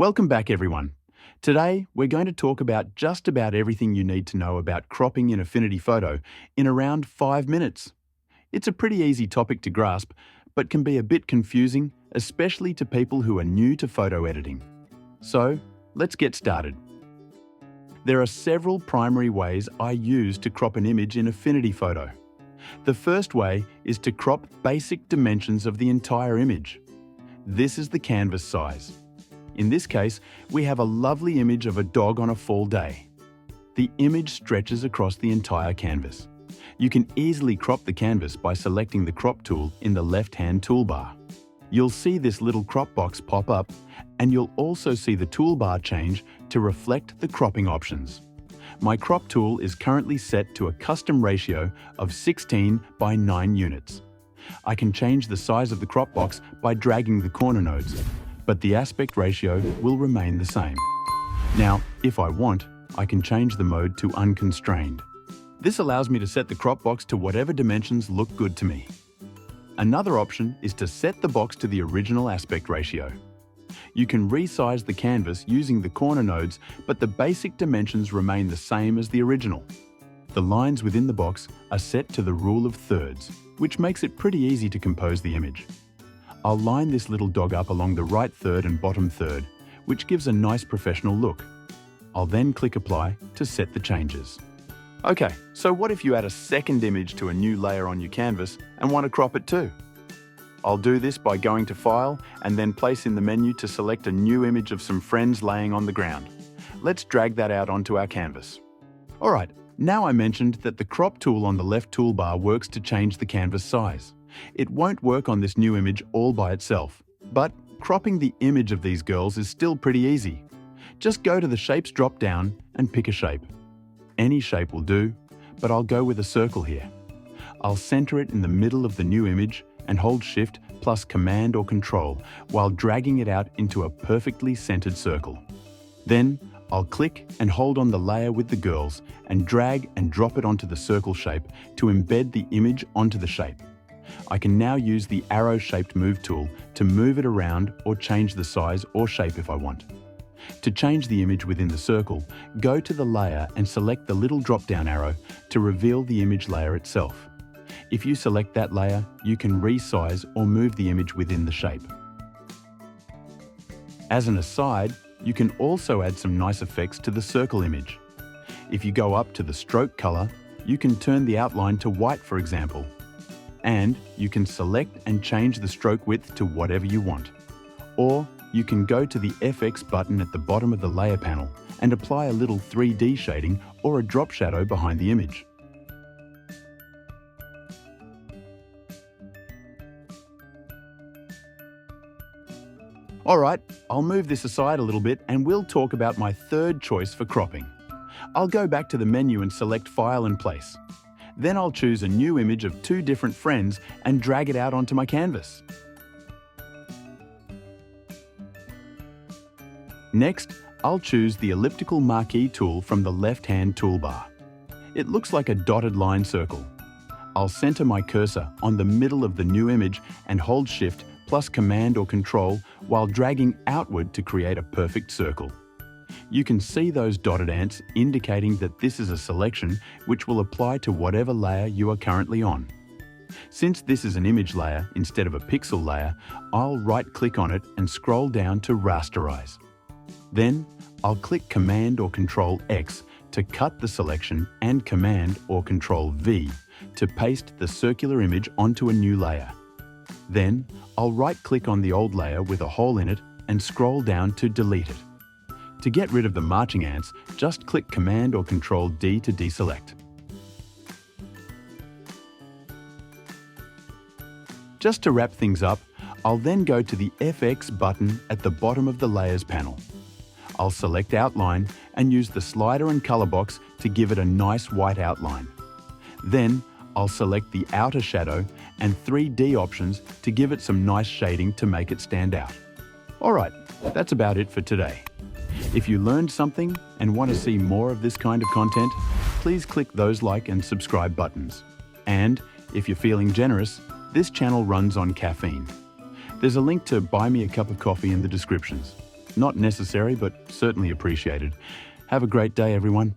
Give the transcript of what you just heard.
Welcome back, everyone. Today, we're going to talk about just about everything you need to know about cropping in Affinity Photo in around 5 minutes. It's a pretty easy topic to grasp, but can be a bit confusing, especially to people who are new to photo editing. So, let's get started. There are several primary ways I use to crop an image in Affinity Photo. The first way is to crop basic dimensions of the entire image. This is the canvas size. In this case, we have a lovely image of a dog on a fall day. The image stretches across the entire canvas. You can easily crop the canvas by selecting the crop tool in the left-hand toolbar. You'll see this little crop box pop up, and you'll also see the toolbar change to reflect the cropping options. My crop tool is currently set to a custom ratio of 16 by 9 units. I can change the size of the crop box by dragging the corner nodes, but the aspect ratio will remain the same. Now, if I want, I can change the mode to unconstrained. This allows me to set the crop box to whatever dimensions look good to me. Another option is to set the box to the original aspect ratio. You can resize the canvas using the corner nodes, but the basic dimensions remain the same as the original. The lines within the box are set to the rule of thirds, which makes it pretty easy to compose the image. I'll line this little dog up along the right third and bottom third, which gives a nice professional look. I'll then click Apply to set the changes. Okay, so what if you add a second image to a new layer on your canvas and want to crop it too? I'll do this by going to File and then place in the menu to select a new image of some friends laying on the ground. Let's drag that out onto our canvas. Alright, now I mentioned that the crop tool on the left toolbar works to change the canvas size. It won't work on this new image all by itself, but cropping the image of these girls is still pretty easy. Just go to the Shapes drop-down and pick a shape. Any shape will do, but I'll go with a circle here. I'll center it in the middle of the new image and hold Shift plus Command or Control while dragging it out into a perfectly centered circle. Then, I'll click and hold on the layer with the girls and drag and drop it onto the circle shape to embed the image onto the shape. I can now use the arrow-shaped Move tool to move it around or change the size or shape if I want. To change the image within the circle, go to the layer and select the little drop-down arrow to reveal the image layer itself. If you select that layer, you can resize or move the image within the shape. As an aside, you can also add some nice effects to the circle image. If you go up to the stroke color, you can turn the outline to white, for example. And you can select and change the stroke width to whatever you want. Or you can go to the FX button at the bottom of the layer panel and apply a little 3D shading or a drop shadow behind the image. Alright, I'll move this aside a little bit and we'll talk about my third choice for cropping. I'll go back to the menu and select File and Place. Then I'll choose a new image of 2 different friends and drag it out onto my canvas. Next, I'll choose the elliptical marquee tool from the left-hand toolbar. It looks like a dotted line circle. I'll center my cursor on the middle of the new image and hold Shift plus Command or Control while dragging outward to create a perfect circle. You can see those dotted ants indicating that this is a selection which will apply to whatever layer you are currently on. Since this is an image layer instead of a pixel layer, I'll right-click on it and scroll down to Rasterize. Then, I'll click Command or Control X to cut the selection and Command or Control V to paste the circular image onto a new layer. Then, I'll right-click on the old layer with a hole in it and scroll down to delete it. To get rid of the marching ants, just click Command or Control D to deselect. Just to wrap things up, I'll then go to the FX button at the bottom of the Layers panel. I'll select Outline and use the slider and color box to give it a nice white outline. Then, I'll select the outer shadow and 3D options to give it some nice shading to make it stand out. Alright, that's about it for today. If you learned something and want to see more of this kind of content, please click those like and subscribe buttons. And if you're feeling generous, this channel runs on caffeine. There's a link to buy me a cup of coffee in the descriptions. Not necessary, but certainly appreciated. Have a great day, everyone.